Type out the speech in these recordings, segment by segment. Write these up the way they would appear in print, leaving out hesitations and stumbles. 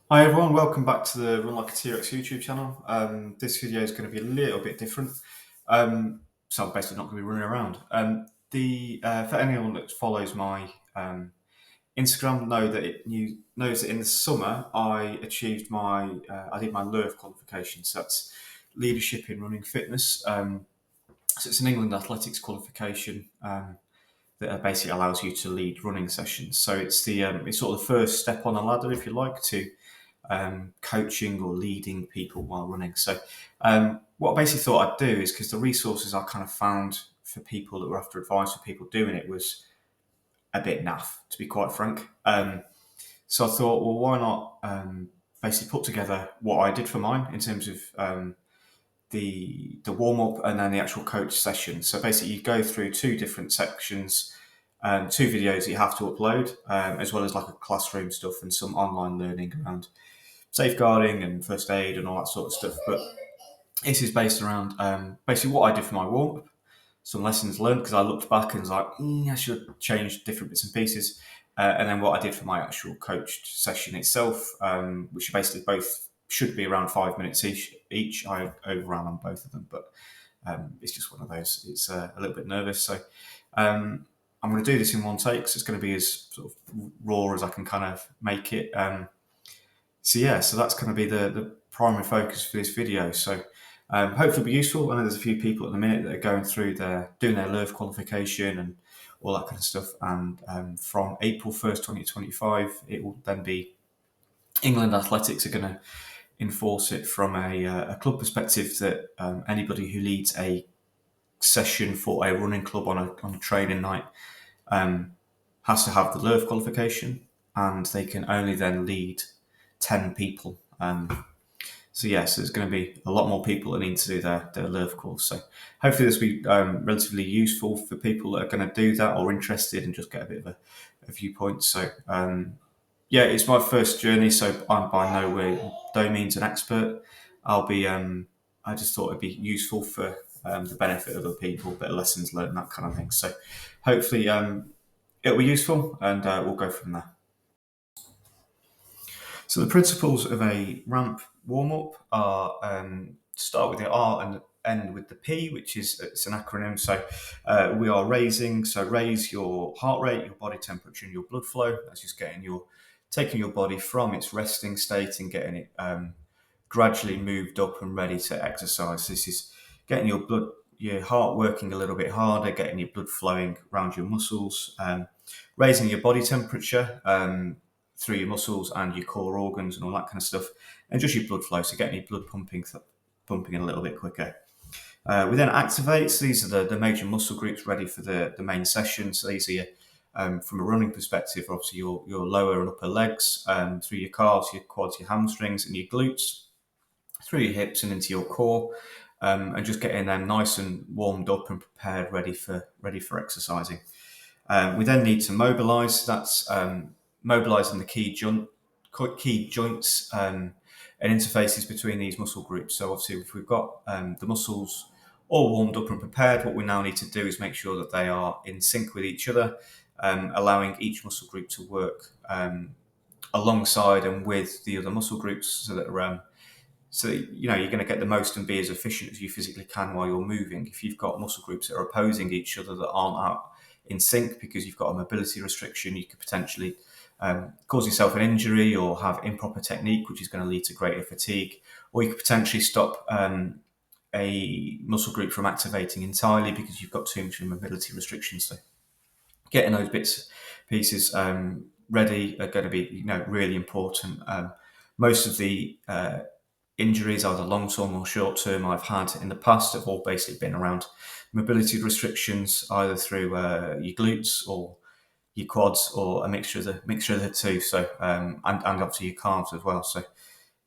Hi everyone, welcome back to the Run Like a T-Rex YouTube channel. This video is going to be a little bit different. So I'm basically not going to be running around. For anyone that follows my Instagram, knows that in the summer I did my LiRF qualification. So that's leadership in running fitness. So it's an England athletics qualification that basically allows you to lead running sessions. So it's sort of the first step on the ladder, if you like, to coaching or leading people while running. So, what I basically thought I'd do is because the resources I kind of found for people that were after advice for people doing it was a bit naff, to be quite frank. So I thought, well, why not basically put together what I did for mine in terms of the warm up and then the actual coach session. So basically, you go through two different sections, two videos that you have to upload, as well as like a classroom stuff and some online learning around safeguarding and first aid and all that sort of stuff. But this is based around basically what I did for my warm up, some lessons learned because I looked back and was like, I should have changed different bits and pieces. And then what I did for my actual coached session itself, which basically both should be around 5 minutes each. I overran on both of them, but it's just one of those. It's a little bit nervous. So I'm going to do this in one take. So it's going to be as sort of raw as I can kind of make it. So that's going to be the primary focus for this video. So hopefully it'll be useful. I know there's a few people at the minute that are going through doing their LiRF qualification and all that kind of stuff. And from April 1st, 2025, it will then be England Athletics are going to enforce it from a club perspective that anybody who leads a session for a running club on a training night has to have the LiRF qualification, and they can only then lead 10 people. So there's going to be a lot more people that need to do their LiRF course. So hopefully this will be relatively useful for people that are going to do that or interested and just get a bit of a viewpoint. So it's my first journey, so I'm by no means an expert. I just thought it'd be useful for the benefit of other people, bit of lessons learned, that kind of thing. So hopefully it'll be useful, and we'll go from there. So the principles of a ramp warm up are start with the R and end with the P, which is it's an acronym. So we are raising. So raise your heart rate, your body temperature, and your blood flow. That's just taking your body from its resting state and getting it gradually moved up and ready to exercise. This is getting your heart working a little bit harder, getting your blood flowing around your muscles, raising your body temperature through your muscles and your core organs and all that kind of stuff, and just your blood flow, so getting your blood pumping a little bit quicker. We then activate. So these are the major muscle groups ready for the main session. So these are from a running perspective, obviously your lower and upper legs, through your calves, your quads, your hamstrings, and your glutes, through your hips and into your core, and just getting them nice and warmed up and prepared, ready for exercising. We then need to mobilise. That's mobilising the key joints and interfaces between these muscle groups. So obviously, if we've got the muscles all warmed up and prepared, what we now need to do is make sure that they are in sync with each other, allowing each muscle group to work alongside and with the other muscle groups, so that you're going to get the most and be as efficient as you physically can while you're moving. If you've got muscle groups that are opposing each other, that aren't out in sync because you've got a mobility restriction, you could potentially cause yourself an injury or have improper technique, which is going to lead to greater fatigue, or you could potentially stop a muscle group from activating entirely because you've got too much of a mobility restriction. So getting those pieces ready are going to be really important. Most of the injuries, either long term or short term, I've had in the past have all basically been around mobility restrictions, either through your glutes or your quads, or a mixture of the two. So and obviously your calves as well. So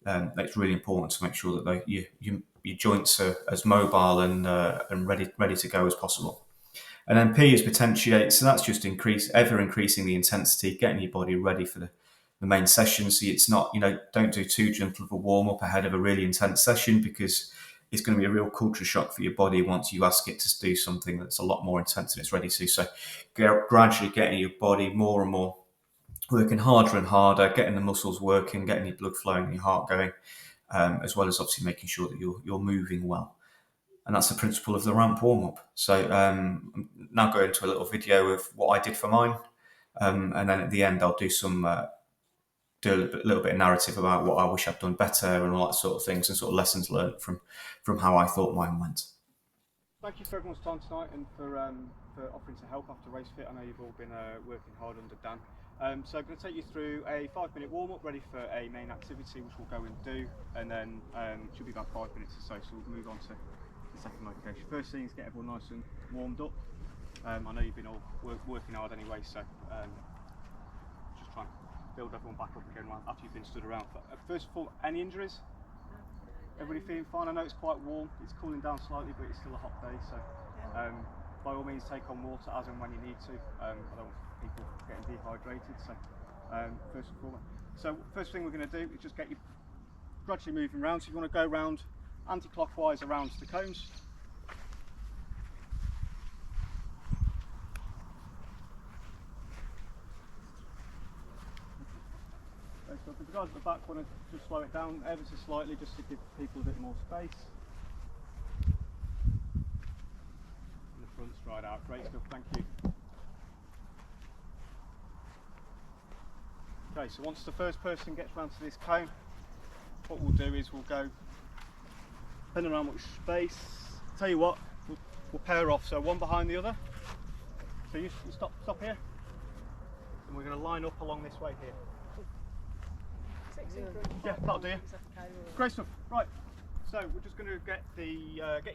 it's really important to make sure that your joints are as mobile and ready to go as possible. And then P is potentiate. So that's just ever increasing the intensity, getting your body ready for the main session. So it's not, don't do too gentle of a warm up ahead of a really intense session, because it's going to be a real culture shock for your body once you ask it to do something that's a lot more intense than it's ready to. So gradually getting your body more and more working harder and harder, getting the muscles working, getting your blood flowing, your heart going, as well as obviously making sure that you're moving well. And that's the principle of the ramp warm-up. So I'm now going to a little video of what I did for mine, and then at the end I'll do a little bit of narrative about what I wish I'd done better and all that sort of things, and sort of lessons learned from how I thought mine went. Thank you for everyone's time tonight and for offering to help after Race Fit. I know you've all been working hard under Dan. So I'm going to take you through a 5-minute warm-up ready for a main activity which we'll go and do, and then it should be about 5 minutes or so we'll move on to the second location. First thing is get everyone nice and warmed up. I know you've been all working hard anyway, so just try and build everyone back up again after you've been stood around. But first of all, any injuries? Everybody feeling fine? I know it's quite warm, it's cooling down slightly, but it's still a hot day, so by all means take on water as and when you need to. I don't want people getting dehydrated, so first thing we're going to do is just get you gradually moving around. So you want to go round anti-clockwise around the cones. So for the guys at the back, want to just slow it down ever so slightly, just to give people a bit more space. And the front stride out, great stuff, thank you. Okay, so once the first person gets round to this cone, what we'll do is we'll go, depending on how much space, tell you what, we'll pair off, so one behind the other. So you stop here, and we're going to line up along this way here. Yeah, that'll do you. Great stuff. Right, so we're just going to get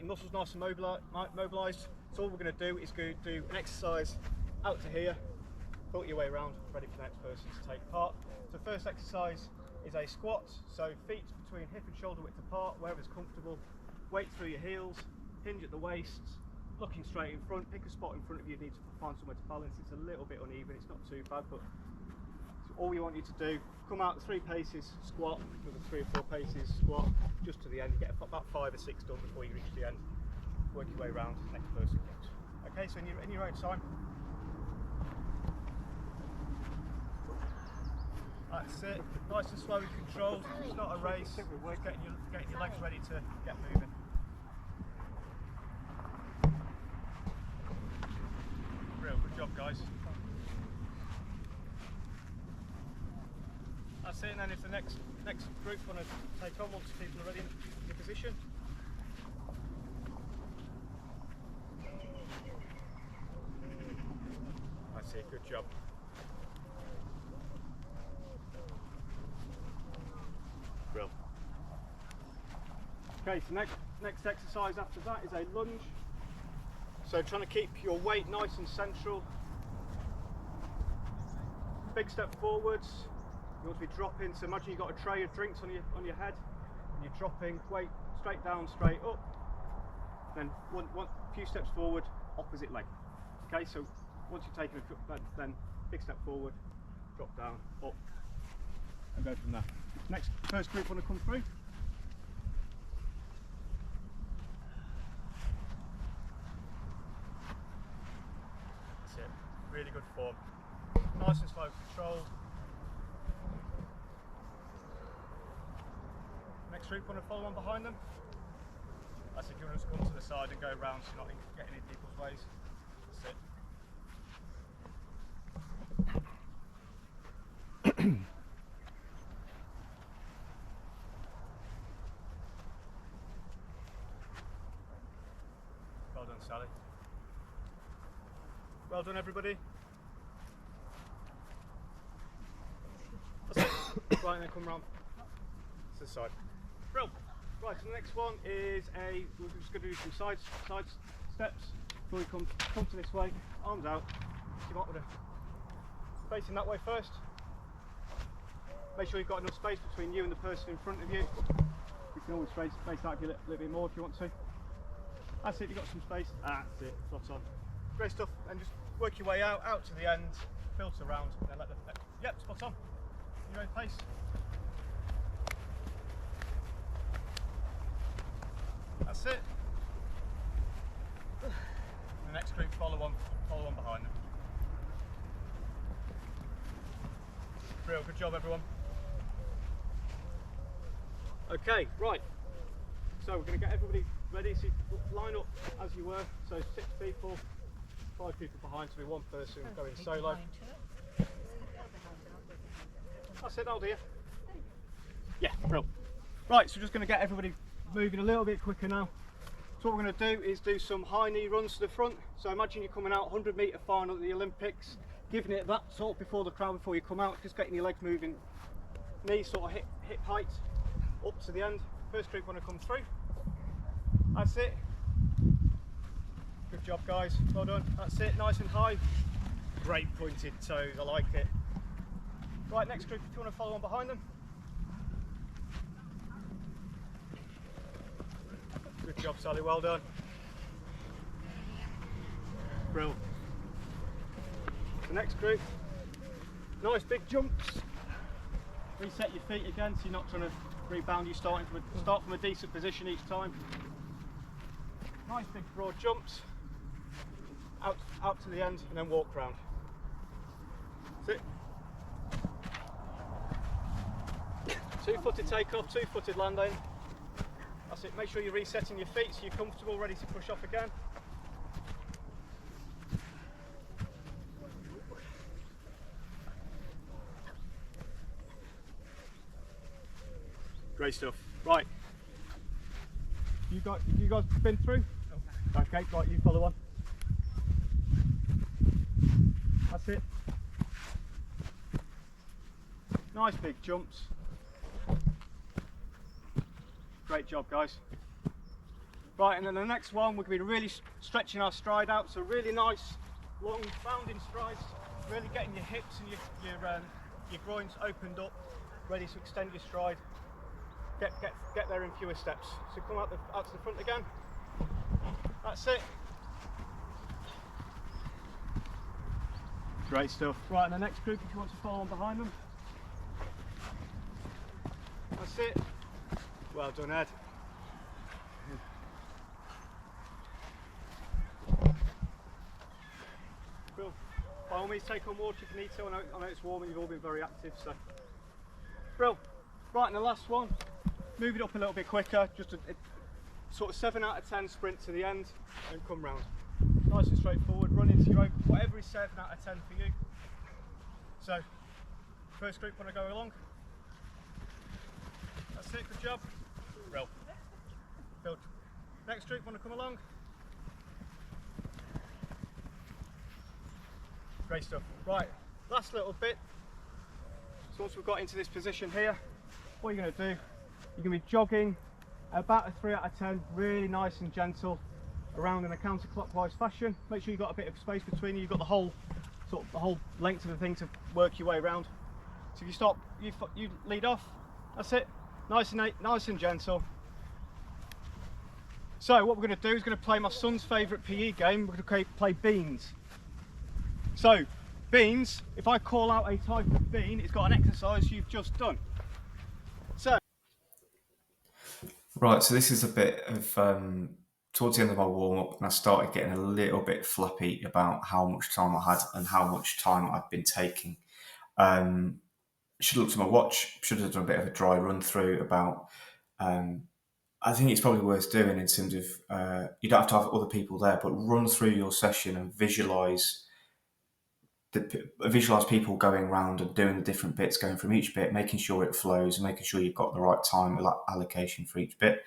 your muscles nice and mobilised. So all we're going to do is go do an exercise out to here, foot your way around, ready for the next person to take part. So first exercise is a squat. So feet between hip and shoulder width apart, wherever's comfortable. Weight through your heels, hinge at the waist, looking straight in front. Pick a spot in front of you. You need to find somewhere to balance. It's a little bit uneven. It's not too bad, but all we want you to do, come out 3 paces, squat, another 3 or 4 paces, squat, just to the end. Get about 5 or 6 done before you reach the end. Work your way around, next person comes. Okay, so in your own time. That's it, nice and slow and controlled, it's not a race, we're getting your legs ready to get moving. Real good job, guys. That's it, and then if the next group want to take on once people are ready in the position. That's it, good job. Brill. Okay, so next exercise after that is a lunge. So trying to keep your weight nice and central. Big step forwards. You want to be dropping, so imagine you've got a tray of drinks on your head, and you're dropping weight straight down, straight up, then one few steps forward, opposite leg. Okay, so once you've taken a foot, then big step forward, drop down, up, and go from there. Next, first group want to come through. That's it, really good form. Nice and slow, controlled. Next group want to follow on behind them. That's if you want to just come to the side and go around so you're not getting in people's ways. That's it. Well done, Sally. Well done, everybody. That's it. Right, and then come round to the side. Brilliant. Right, so the next one is we're just going to do some side steps. Before we come to this way, arms out. You might want to facing that way first. Make sure you've got enough space between you and the person in front of you. You can always space out a little bit more if you want to. That's it, you've got some space. That's it, spot on. Great stuff, and just work your way out to the end, filter around, and then yep, spot on. Your own pace. That's it. The next group follow on behind them. Real good job, everyone. Okay, right. So we're going to get everybody ready. So line up as you were. So 6 people, 5 people behind, so be 1 person going solo. That's it, that'll do you. Yeah, real. Right, so we're just going to get everybody moving a little bit quicker now. So what we're going to do is do some high knee runs to the front. So imagine you're coming out 100-metre final at the Olympics, giving it that sort of before the crowd, before you come out, just getting your legs moving, knees sort of hip height up to the end. First group want to come through. That's it. Good job, guys. Well done. That's it. Nice and high. Great pointed toes. I like it. Right, next group, if you want to follow on behind them. Good job, Sally. Well done. Brill. The next group. Nice big jumps. Reset your feet again, so you're not trying to rebound. You start from a decent position each time. Nice big broad jumps. Out to the end, and then walk round. That's it. 2-footed takeoff, 2-footed landing. That's it. Make sure you're resetting your feet so you're comfortable, ready to push off again. Great stuff. Right. You guys been through? Okay, right, you follow on. That's it. Nice big jumps. Great job, guys. Right, and then the next one, we're going to be really stretching our stride out. So really nice, long, bounding strides. Really getting your hips and your groins opened up, ready to extend your stride. Get there in fewer steps. So come out to the front again. That's it. Great stuff. Right, and the next group, if you want to follow on behind them. That's it. Well done, Ed. Cool. By all means, take on water if you need to. I know it's warm and you've all been very active, so. Brill. Right, and the last one. Move it up a little bit quicker. Just a sort of 7 out of 10 sprint to the end and come round. Nice and straightforward. Run into your own, whatever is 7 out of 10 for you. So, first group want to go along. That's it. Good job. Brill. Good. Next group want to come along. Great stuff. Right, last little bit. So once we've got into this position here, what you're going to do, you're going to be jogging about a 3 out of 10, really nice and gentle, around in a counterclockwise fashion. Make sure you've got a bit of space between you. You've got the whole length of the thing to work your way around. So if you stop, you lead off. That's it. Nice and gentle. So what we're going to do is going to play my son's favourite PE game. We're going to play beans. So beans, if I call out a type of bean, it's got an exercise you've just done. So Right, so this is a bit of towards the end of my warm-up, and I started getting a little bit flappy about how much time I had and how much time I'd been taking. Should have looked at my watch, should have done a bit of a dry run through about I think it's probably worth doing in terms of you don't have to have other people there, but run through your session and visualize people going around and doing the different bits, going from each bit, making sure it flows and making sure you've got the right time allocation for each bit.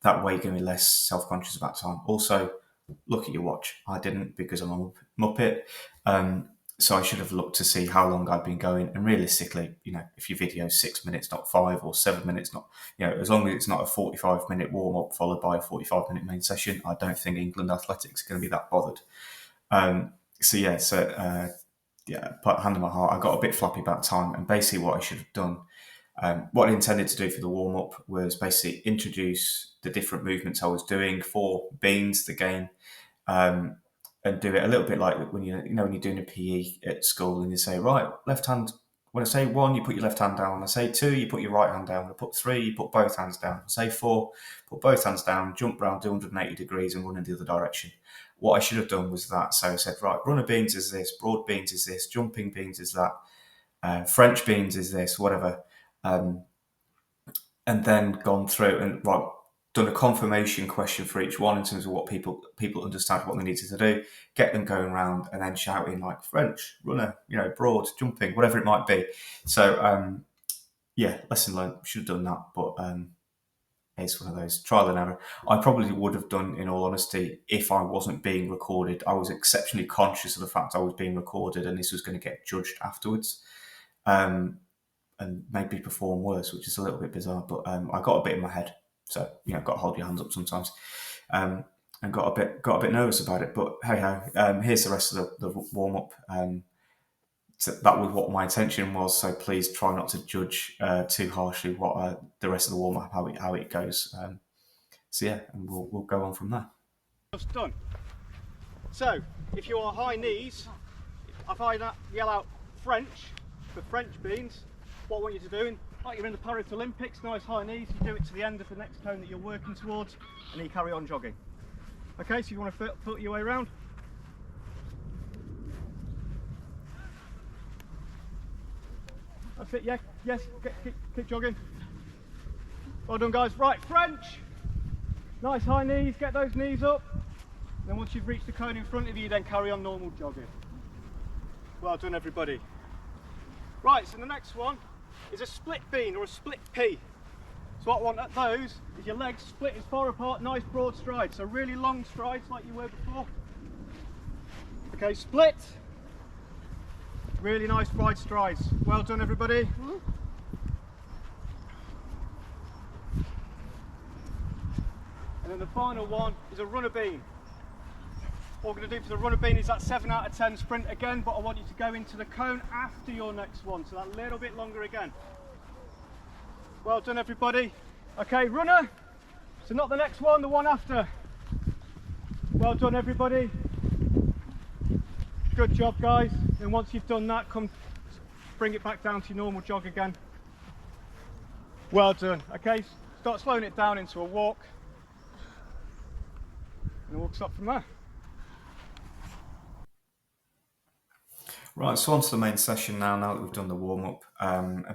That way you're going to be less self-conscious about time. Also, look at your watch. I didn't because I'm a muppet. So I should have looked to see how long I'd been going. And realistically, if your video is 6 minutes, not 5, or 7 minutes, not, as long as it's not a 45-minute warm-up followed by a 45-minute main session, I don't think England Athletics are going to be that bothered. Put hand on my heart, I got a bit flappy about time, and basically what I should have done, what I intended to do for the warm-up was basically introduce the different movements I was doing for Beans, the game, and do it a little bit like when when you're doing a PE at school and you say, right, left hand, when I say 1, you put your left hand down. When I say 2, you put your right hand down. When I put 3, you put both hands down. When I say 4, put both hands down, jump round 280 degrees and run in the other direction. What I should have done was that. So I said, right, runner beans is this, broad beans is this, jumping beans is that. French beans is this, whatever. And then gone through and done a confirmation question for each one in terms of what people understand what they needed to do, get them going around and then shouting like French, runner, broad, jumping, whatever it might be. So lesson learned, should have done that, but it's one of those trial and error. I probably would have done, in all honesty, if I wasn't being recorded. I was exceptionally conscious of the fact I was being recorded and this was going to get judged afterwards. And maybe perform worse, which is a little bit bizarre, but I got a bit in my head. So, got to hold your hands up sometimes. And got a bit nervous about it, but hey ho, here's the rest of the warm up. So that was what my intention was. So please try not to judge too harshly what the rest of the warm up, how it goes. And we'll go on from there. That's done. So if you are high knees, if I yell out French for French beans, what I want you to do, like you're in the Paralympics, nice high knees, you do it to the end of the next cone that you're working towards, and then you carry on jogging. Okay, so you want to foot your way around. That's it, yeah, yes, keep jogging. Well done guys. Right, French. Nice high knees, get those knees up. Then once you've reached the cone in front of you, then carry on normal jogging. Well done everybody. Right, so the next one is a split bean or a split pea. So what I want at those is your legs split as far apart, nice broad strides. So really long strides like you were before. Okay, split. Really nice wide strides. Well done everybody. And then the final one is a runner bean. What we're going to do for the runner bean is that 7 out of 10 sprint again, but I want you to go into the cone after your next one, so that little bit longer again. Well done everybody. Okay, runner, so not the next one, the one after. Well done everybody. Good job guys. And once you've done that, bring it back down to your normal jog again. Well done. Okay, start slowing it down into a walk. And we'll stop from there. Right, so on to the main session now that we've done the warm-up.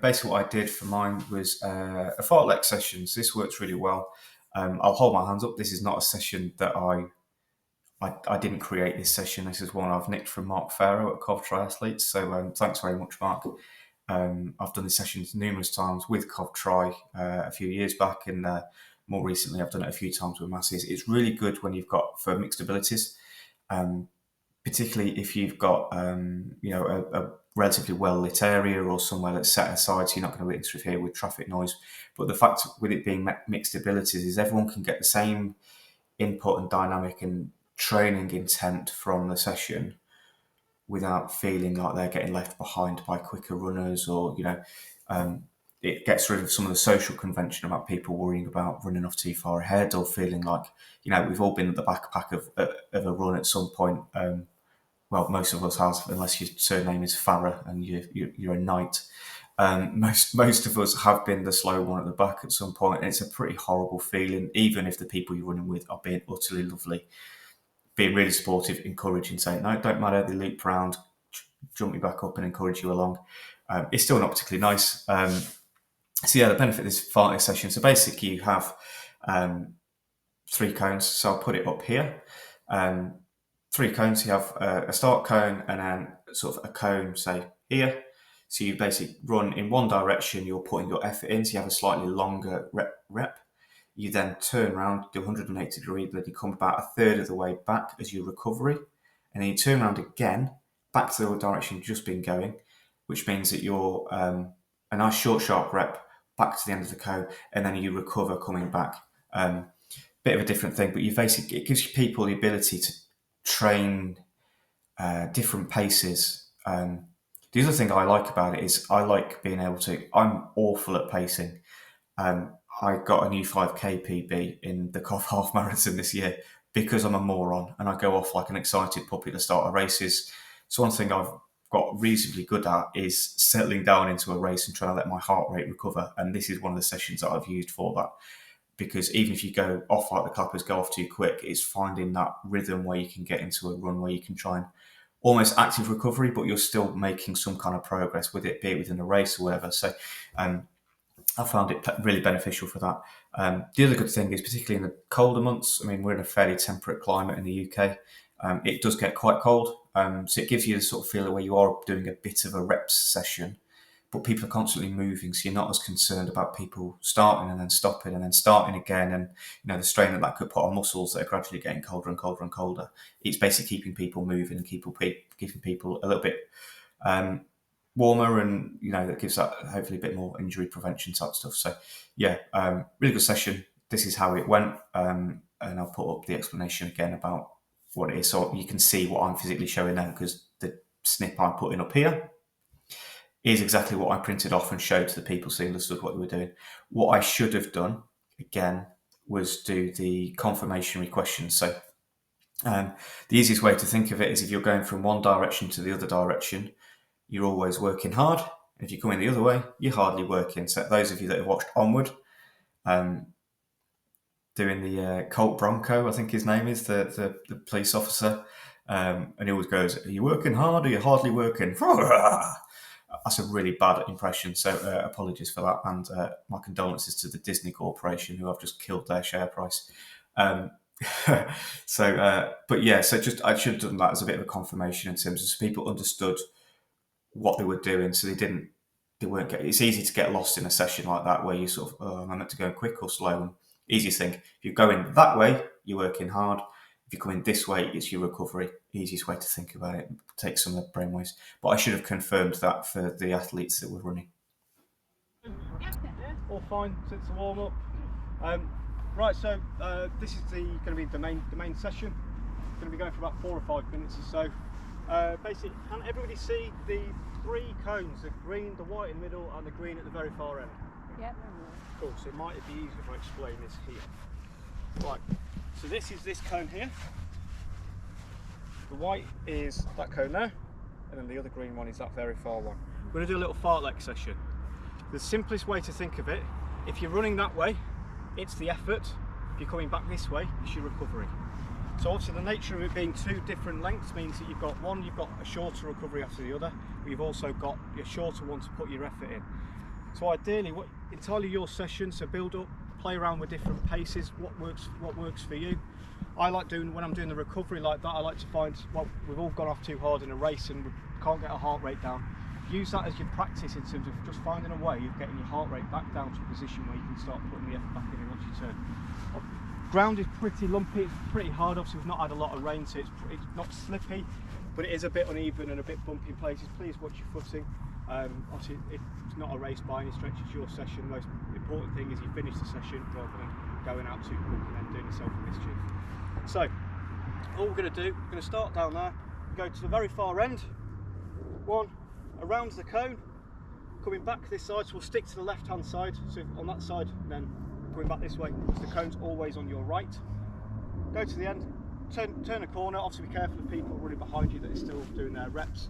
Basically what I did for mine was a Fartlek session. So this works really well. I'll hold my hands up. This is not a session that I didn't create this session. This is one I've nicked from Mark Farrow at Cov Triathletes. So thanks very much, Mark. I've done this session numerous times with Cov Tri a few years back, and more recently I've done it a few times with masses. It's really good when you've got for mixed abilities. Particularly if you've got a relatively well lit area or somewhere that's set aside, so you're not going to interfere with traffic noise. But the fact with it being mixed abilities is everyone can get the same input and dynamic and training intent from the session without feeling like they're getting left behind by quicker runners, or it gets rid of some of the social convention about people worrying about running off too far ahead, or feeling like we've all been at the backpack of a run at some point. Well, most of us have, unless your surname is Farah and you're a knight. Most of us have been the slow one at the back at some point, and it's a pretty horrible feeling, even if the people you're running with are being utterly lovely, being really supportive, encouraging, saying, no, don't matter, they loop around, jump you back up and encourage you along. It's still not particularly nice. So yeah, the benefit of this Fartlek session, so basically you have 3 cones, so I'll put it up here. 3 cones, you have a start cone and then sort of a cone, say, here. So you basically run in one direction, you're putting your effort in, so you have a slightly longer rep. You then turn around, do 180 degree, then you come about a third of the way back as your recovery. And then you turn around again, back to the direction you've just been going, which means that you're a nice short, sharp rep back to the end of the cone, and then you recover coming back. Bit of a different thing, but it gives people the ability to train different paces. The other thing I like about it is I like being able to, I'm awful at pacing. I got a new 5k PB in the Cov Half Marathon this year because I'm a moron and I go off like an excited puppy at the start of races. So one thing I've got reasonably good at is settling down into a race and trying to let my heart rate recover. And this is one of the sessions that I've used for that. Because even if you go off like the clappers go off too quick, it's finding that rhythm where you can get into a run where you can try and almost active recovery, but you're still making some kind of progress with it, be it within a race or whatever. So I found it really beneficial for that. The other good thing is, particularly in the colder months, I mean, we're in a fairly temperate climate in the UK. It does get quite cold, so it gives you the sort of feeling where you are doing a bit of a reps session, but people are constantly moving, so you're not as concerned about people starting and then stopping and then starting again, and the strain that could put on muscles that are gradually getting colder and colder and colder. It's basically keeping people moving and keeping people a little bit warmer, and that gives that hopefully a bit more injury prevention type stuff. So yeah, really good session. This is how it went, and I'll put up the explanation again about what it is, so you can see what I'm physically showing them, because the snip I'm putting up here is exactly what I printed off and showed to the people so they understood what they were doing. What I should have done again was do the confirmatory questions. So the easiest way to think of it is, if you're going from one direction to the other direction, you're always working hard. If you're coming the other way, you're hardly working. So those of you that have watched Onward, doing the Colt Bronco, I think his name is, the police officer, and he always goes, "Are you working hard or are you hardly working?" That's a really bad impression, so apologies for that, and my condolences to the Disney Corporation, who have just killed their share price. But yeah, so just I should have done that as a bit of a confirmation in terms of, so people understood what they were doing, so they weren't getting. It's easy to get lost in a session like that where you sort of, oh, am I meant to go quick or slow? And easiest thing, if you're going that way, you're working hard. If you're coming this way, it's your recovery. Easiest way to think about it. Take some of the brainwaves. But I should have confirmed that for the athletes that were running. All fine since the warm up. Right, so this is going to be the main session. It's going to be going for about 4 or 5 minutes or so. Basically, can everybody see the 3 cones? The green, the white in the middle, and the green at the very far end. Yep. Cool. So it might be easier if I explain this here. Right. So this is this cone here. The white is that cone there, and then the other green one is that very far one. We're going to do a little fartlek session. The simplest way to think of it, if you're running that way, it's the effort. If you're coming back this way, it's your recovery. So obviously the nature of it being 2 different lengths means that you've got a shorter recovery after the other, but you've also got your shorter one to put your effort in. So ideally, entirely your session, so build up, play around with different paces, what works for you. I like doing, when I'm doing the recovery like that, I like to find, well, we've all gone off too hard in a race and we can't get our heart rate down. Use that as your practice in terms of just finding a way of getting your heart rate back down to a position where you can start putting the effort back in once you turn. Ground is pretty lumpy, it's pretty hard. Obviously we've not had a lot of rain, so it's not slippy, but it is a bit uneven and a bit bumpy in places. Please watch your footing. Obviously it's not a race by any stretch, it's your session. The most important thing is you finish the session rather than going out too quick and then doing yourself a mischief. So all we're going to do, we're going to start down there, go to the very far end, one, around the cone, coming back this side, so we'll stick to the left hand side, so on that side, and then coming back this way, because the cone's always on your right. Go to the end, turn a corner, obviously be careful of people running behind you that are still doing their reps.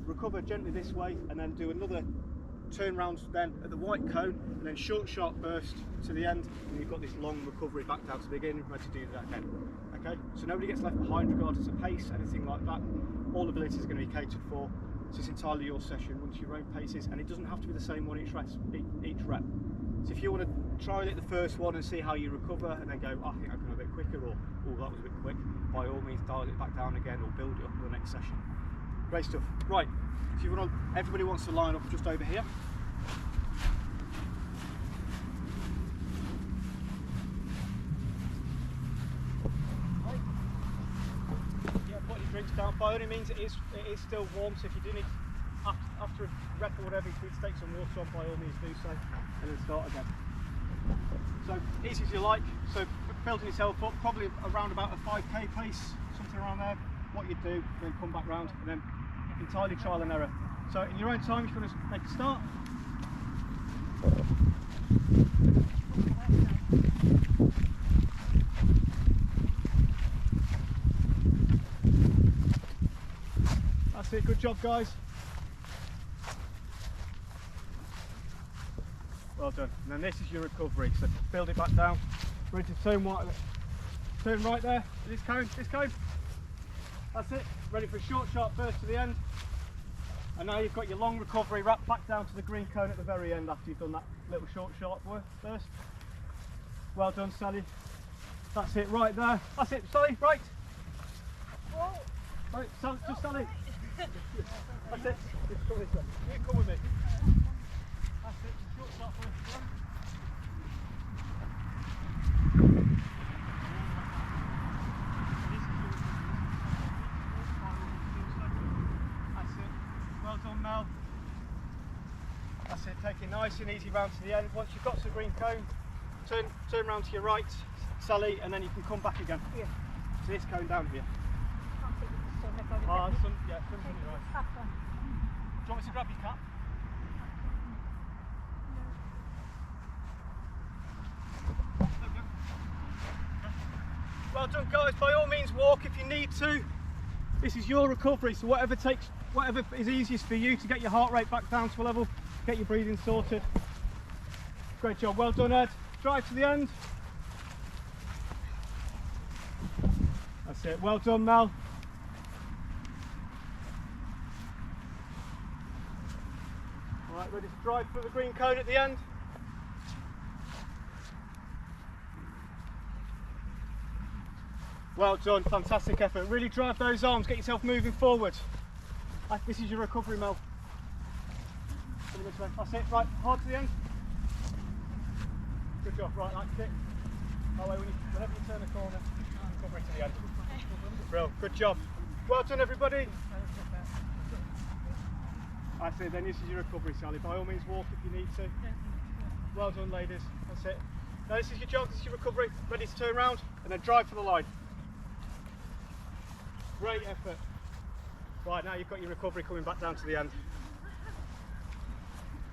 Recover gently this way, and then do another turn round then at the white cone, and then short sharp burst to the end, and you've got this long recovery back down to the beginning, ready to do that again. Okay, so nobody gets left behind regardless of pace, anything like that. All abilities are going to be catered for, so it's entirely your session, once your own paces, and it doesn't have to be the same one each rep. So if you want to try it the first one and see how you recover, and then go, I think I can go a bit quicker, or oh, that was a bit quick, by all means dial it back down again, or build it up for the next session. Great stuff. Right, if you want to, everybody wants to line up just over here. Yeah, put your drinks down. By any means, it is still warm, so if you do need, after a rep or whatever, if you need to take some water on, by all means do so, and then start again. So easy as you like. So building yourself up, probably around about a 5k pace, something around there. What you do, then come back round, and then entirely trial and error. So in your own time, if you want to make a start. That's it, good job guys. Well done. And then this is your recovery, so build it back down. Ready to turn right there. This cone. That's it. Ready for a short, sharp burst to the end. And now you've got your long recovery, wrap back down to the green cone at the very end after you've done that little short, sharp burst. Well done, Sally. That's it, right there. That's it, Sally, right. Whoa. Right, just Sally. That's it. Just come this way. You come with me. That's it, short, sharp burst. Well done, Mel. That's it, take it nice and easy round to the end. Once you've got to the green cone, turn round to your right, Sally, and then you can come back again. Yeah. To this cone down here. Oh, Yeah, sun's on your right. Do you want me to grab your cap? There we go. Well done, guys. By all means, walk if you need to. This is your recovery, so whatever is easiest for you to get your heart rate back down to a level, get your breathing sorted. Great job, well done, Ed. Drive to the end. That's it, well done, Mel. All right, ready to drive through the green cone at the end. Well done, fantastic effort. Really drive those arms, get yourself moving forward. This is your recovery, Mel. Come this way. That's it, right, hard to the end. Good job, right, like kick. That way, whenever you turn the corner, recovery to the end. Brilliant, good job. Well done, everybody. That's it, then this is your recovery, Sally. By all means, walk if you need to. Well done, ladies, that's it. Now this is your jog, this is your recovery. Ready to turn around and then drive for the line. Great effort. Right, now you've got your recovery coming back down to the end.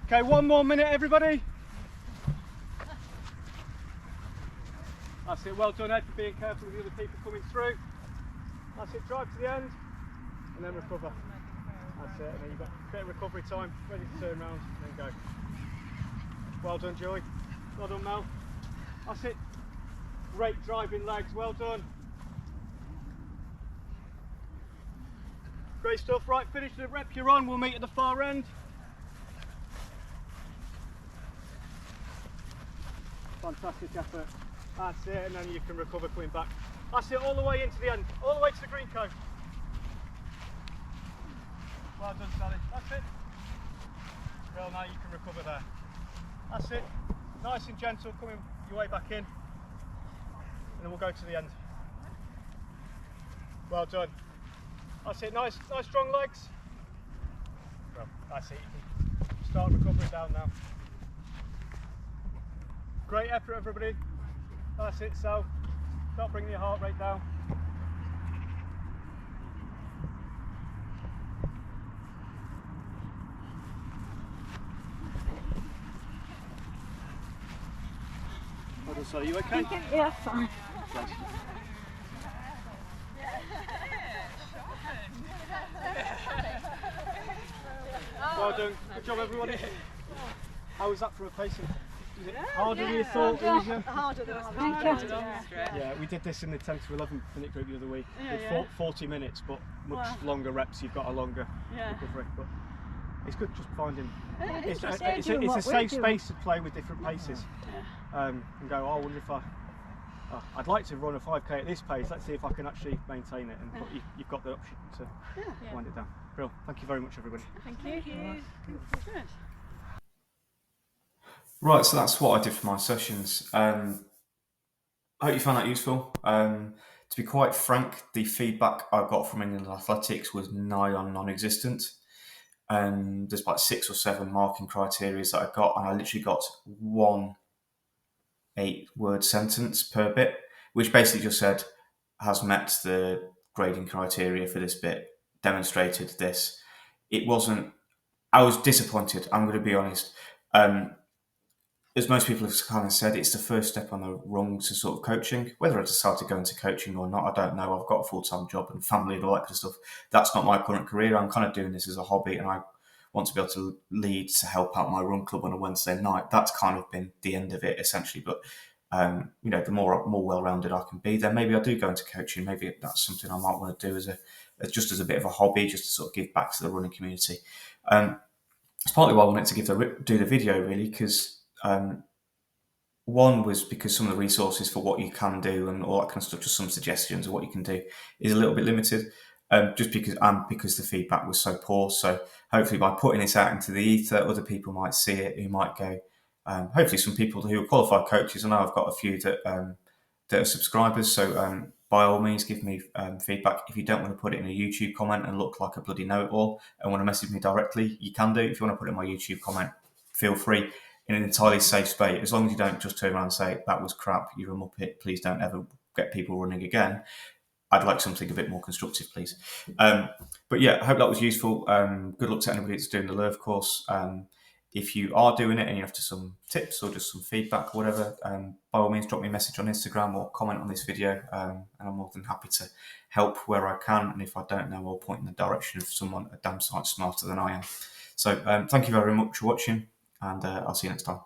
Okay, 1 more minute, everybody. That's it, well done, Ed, for being careful with the other people coming through. That's it, drive to the end and then recover. That's it, and then you've got a bit of recovery time, ready to turn around and then go. Well done, Joy. Well done, Mel. That's it. Great driving legs, well done. Great stuff, right, finish the rep you're on, we'll meet at the far end. Fantastic effort. That's it, and then you can recover coming back. That's it, all the way into the end, all the way to the green cone. Well done, Sally. That's it. Well, now you can recover there. That's it. Nice and gentle, coming your way back in. And then we'll go to the end. Well done. That's it, nice strong legs. Well, that's it, you can start recovering down now. Great effort, everybody. That's it, so start bringing your heart rate down. Well done, Sally, are you okay? Yeah, fine. Thanks. Well done. Good job, everybody. How was that for a pacing? Was it harder than you thought? Easier? Harder than I was Yeah, we did this in the 10 to 11 minute group the other week. With 40 minutes, but much longer reps. You've got a longer recovery. But it's good just finding. It's a safe space to play with different paces. And go, oh, I wonder if I'd like to run a 5k at this pace. Let's see if I can actually maintain it. And but you've got the option to wind it down. Brilliant. Thank you very much, everybody. Thank you. Good. Right, so that's what I did for my sessions. I hope you found that useful. To be quite frank, the feedback I got from England Athletics was nigh on non-existent. There's like 6 or 7 marking criteria that I got, and I literally got 1 8-word sentence per bit, which basically just said, has met the grading criteria for this bit, demonstrated this. It wasn't, I was disappointed, I'm going to be honest. As most people have kind of said, it's the first step on the rung to sort of coaching. Whether I decide to go into coaching or not, I don't know. I've got a full-time job and family and all that kind of stuff. That's not my current career. I'm kind of doing this as a hobby, and I want to be able to lead to help out my run club on a Wednesday night. That's kind of been the end of it, essentially. But the more well-rounded I can be, then maybe I do go into coaching. Maybe that's something I might want to do as a bit of a hobby, just to sort of give back to the running community. It's partly why I wanted to do the video, really, because one was because some of the resources for what you can do and all that kind of stuff, just some suggestions of what you can do, is a little bit limited. Just because the feedback was so poor. So hopefully by putting this out into the ether, other people might see it, who might go. Hopefully some people who are qualified coaches. I know I've got a few that are subscribers. So by all means, give me feedback. If you don't want to put it in a YouTube comment and look like a bloody know-it-all and want to message me directly, you can do. If you want to put it in my YouTube comment, feel free, in an entirely safe space. As long as you don't just turn around and say, that was crap, you're a muppet, please don't ever get people running again. I'd like something a bit more constructive, please. But yeah, I hope that was useful. Good luck to anybody that's doing the LiRF course. If you are doing it and you're after some tips or just some feedback or whatever, by all means, drop me a message on Instagram or comment on this video, and I'm more than happy to help where I can. And if I don't know, I'll point in the direction of someone a damn sight smarter than I am. So thank you very much for watching, and I'll see you next time.